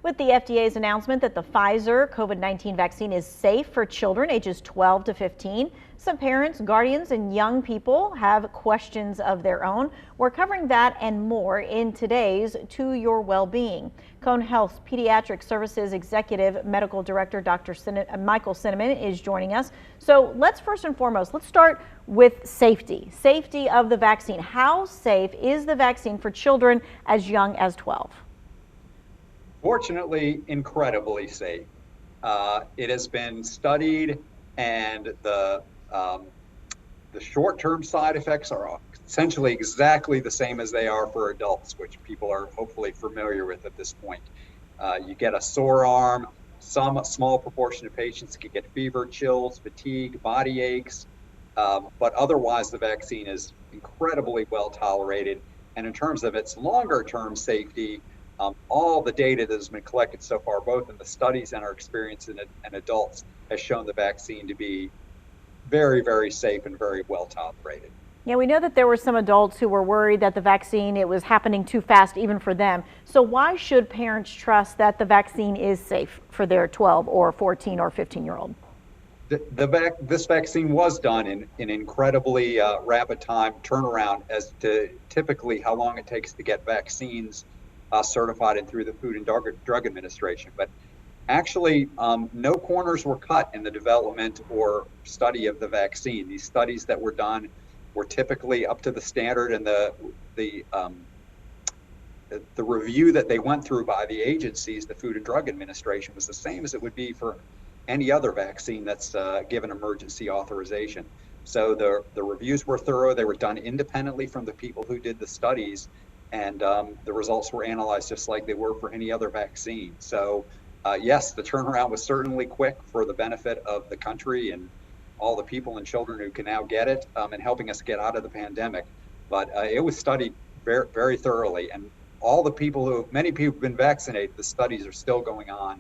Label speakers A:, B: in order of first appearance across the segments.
A: With the FDA's announcement that the Pfizer COVID-19 vaccine is safe for children ages 12 to 15, some parents, guardians, and young people have questions of their own. We're covering that and more in today's To Your Well-Being. Cone Health's Pediatric Services Executive Medical Director, Dr. Michael Cinoman, is joining us. So let's first and foremost, let's start with safety. Safety of the vaccine. How safe is the vaccine for children as young as 12?
B: Fortunately, incredibly safe. It has been studied, and the short-term side effects are essentially exactly the same as they are for adults, which people are hopefully familiar with at this point. You get a sore arm. Some small proportion of patients can get fever, chills, fatigue, body aches, but otherwise the vaccine is incredibly well tolerated. And in terms of its longer-term safety, all the data that has been collected so far, both in the studies and our experience in adults, has shown the vaccine to be very, very safe and very well tolerated.
A: Yeah, we know that there were some adults who were worried that the vaccine, it was happening too fast even for them. So why should parents trust that the vaccine is safe for their 12 or 14 or 15-year-old?
B: This vaccine was done in an incredibly rapid time turnaround as to typically how long it takes to get vaccines certified and through the Food and Drug Administration. But actually, no corners were cut in the development or study of the vaccine. These studies that were done were typically up to the standard, and the review that they went through by the agencies, the Food and Drug Administration, was the same as it would be for any other vaccine that's given emergency authorization. So the reviews were thorough. They were done independently from the people who did the studies, and the results were analyzed just like they were for any other vaccine. So yes, the turnaround was certainly quick for the benefit of the country and all the people and children who can now get it, and helping us get out of the pandemic. But it was studied very, very thoroughly, and many people have been vaccinated. The studies are still going on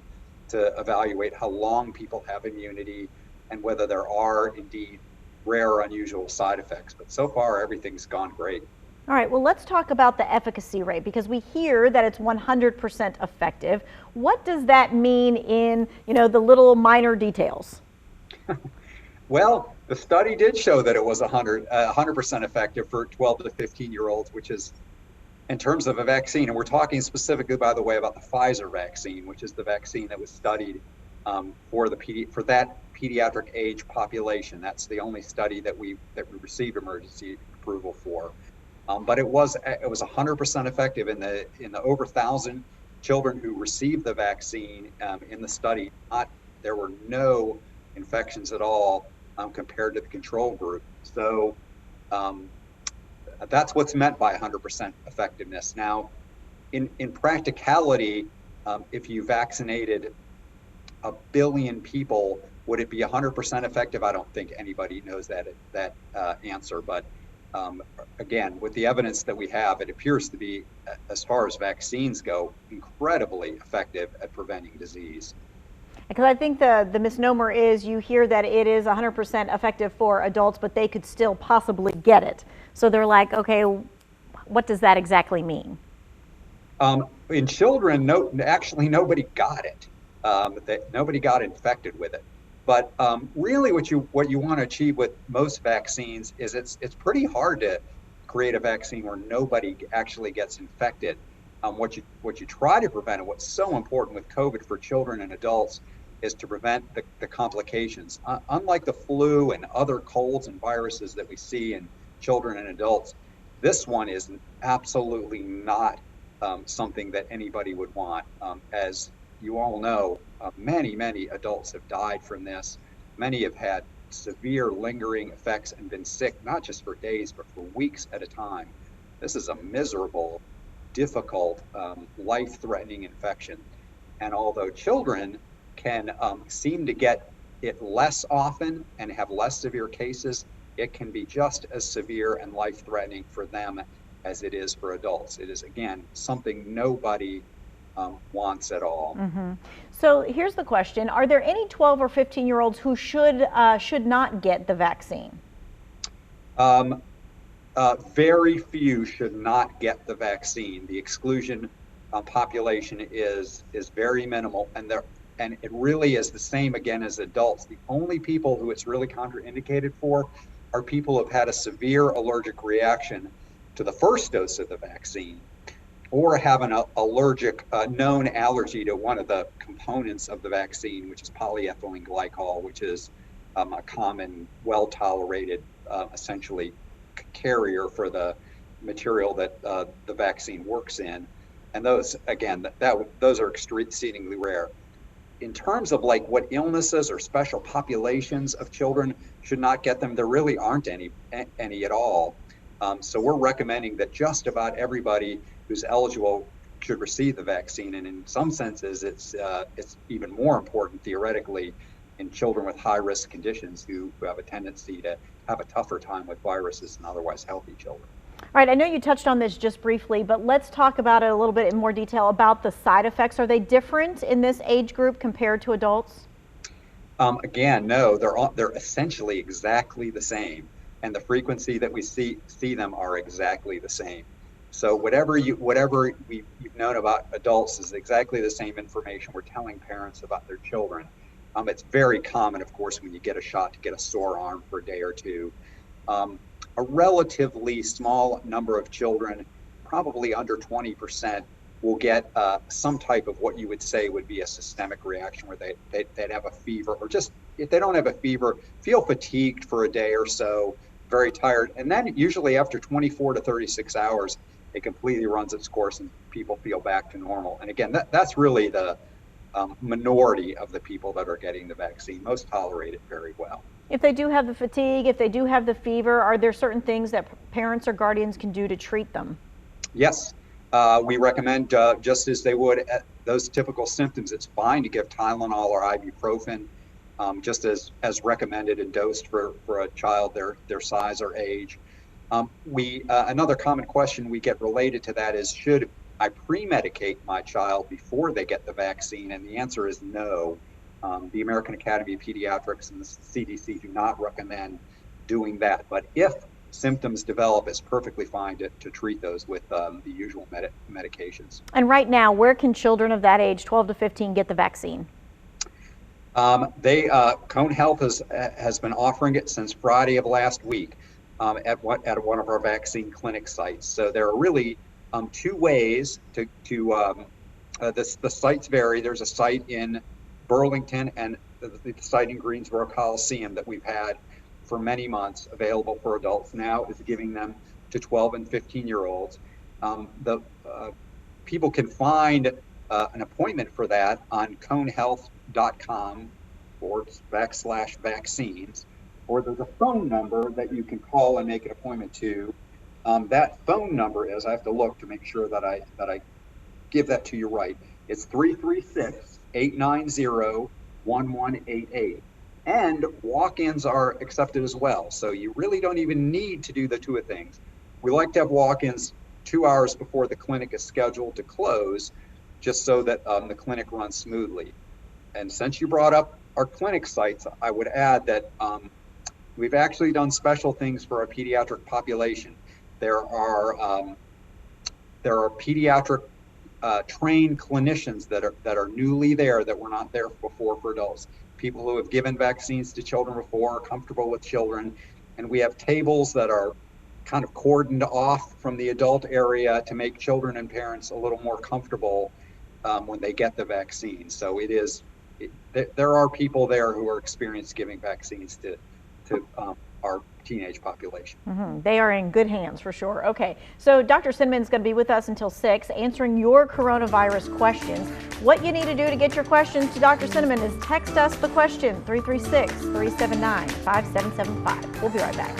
B: to evaluate how long people have immunity and whether there are indeed rare or unusual side effects. But so far, everything's gone great.
A: All right, well, let's talk about the efficacy rate, because we hear that it's 100% effective. What does that mean in, the little minor details?
B: Well, the study did show that it was 100% effective for 12 to 15-year-olds, which is in terms of a vaccine. And we're talking specifically, by the way, about the Pfizer vaccine, which is the vaccine that was studied for that pediatric age population. That's the only study that we received emergency approval for. But it was 100% effective in the over 1,000 children who received the vaccine in the study. There were no infections at all compared to the control group. So that's what's meant by 100% effectiveness. Now, in practicality, if you vaccinated 1 billion people, would it be 100% effective? I don't think anybody knows that answer, but again, with the evidence that we have, it appears to be, as far as vaccines go, incredibly effective at preventing disease.
A: Because I think the misnomer is you hear that it is 100% effective for adults, but they could still possibly get it. So they're like, okay, what does that exactly mean?
B: In children, actually nobody got it. Nobody got infected with it. But really what you want to achieve with most vaccines is it's pretty hard to create a vaccine where nobody actually gets infected. What you try to prevent, and what's so important with COVID for children and adults, is to prevent the complications. Unlike the flu and other colds and viruses that we see in children and adults, this one is absolutely not something that anybody would want. As you all know, many adults have died from this. Many have had severe lingering effects and been sick, not just for days, but for weeks at a time. This is a miserable, difficult, life-threatening infection. And although children can seem to get it less often and have less severe cases, it can be just as severe and life-threatening for them as it is for adults. It is, again, something nobody wants at all.
A: Mm-hmm. So here's the question. Are there any 12 or 15-year-olds who should not get the vaccine?
B: Very few should not get the vaccine. The exclusion population is very minimal, and it really is the same again as adults. The only people who it's really contraindicated for are people who have had a severe allergic reaction to the first dose of the vaccine, or have an allergic known allergy to one of the components of the vaccine, which is polyethylene glycol, which is a common, well-tolerated, essentially carrier for the material that the vaccine works in. And those, again, those are exceedingly rare. In terms of like what illnesses or special populations of children should not get them, there really aren't any at all. So we're recommending that just about everybody who's eligible should receive the vaccine. And in some senses, it's even more important theoretically in children with high-risk conditions who have a tendency to have a tougher time with viruses than otherwise healthy children.
A: All right, I know you touched on this just briefly, but let's talk about it a little bit in more detail about the side effects. Are they different in this age group compared to adults?
B: Again, no, they're essentially exactly the same, and the frequency that we see them are exactly the same. So whatever you've known about adults is exactly the same information we're telling parents about their children. It's very common, of course, when you get a shot to get a sore arm for a day or two. A relatively small number of children, probably under 20%, will get some type of what you would say would be a systemic reaction, where they'd have a fever, or just, if they don't have a fever, feel fatigued for a day or so, very tired. And then usually after 24 to 36 hours, it completely runs its course and people feel back to normal. And again, that's really the minority of the people that are getting the vaccine. Most tolerate it very well.
A: If they do have the fatigue, if they do have the fever, are there certain things that parents or guardians can do to treat them?
B: Yes, we recommend, just as they would at those typical symptoms, it's fine to give Tylenol or ibuprofen, just as recommended and dosed for a child their size or age. Another common question we get related to that is, should I pre-medicate my child before they get the vaccine? And the answer is no. The American Academy of Pediatrics and the CDC do not recommend doing that. But if symptoms develop, it's perfectly fine to treat those with the usual medications.
A: And right now, where can children of that age, 12 to 15, get the vaccine?
B: Cone Health has been offering it since Friday of last week at one of our vaccine clinic sites. So there are really two ways to the sites vary. There's a site in Burlington and the site in Greensboro Coliseum that we've had for many months available for adults. Now is giving them to 12 and 15-year-olds. People can find an appointment for that on conehealth.com/vaccines, or there's a phone number that you can call and make an appointment to. That phone number is, I have to look to make sure that I give that to you right. It's 336-890-1188. And walk-ins are accepted as well. So you really don't even need to do the two things. We like to have walk-ins 2 hours before the clinic is scheduled to close, just so that the clinic runs smoothly. And since you brought up our clinic sites, I would add that we've actually done special things for our pediatric population. There are pediatric trained clinicians that are newly there, that were not there before for adults. People who have given vaccines to children before, are comfortable with children. And we have tables that are kind of cordoned off from the adult area to make children and parents a little more comfortable when they get the vaccine. So there are people there who are experienced giving vaccines to our teenage population.
A: Mm-hmm. They are in good hands for sure. Okay, so Dr. Cinoman is going to be with us until 6, answering your coronavirus questions. What you need to do to get your questions to Dr. Cinoman is text us the question, 336-379-5775. We'll be right back.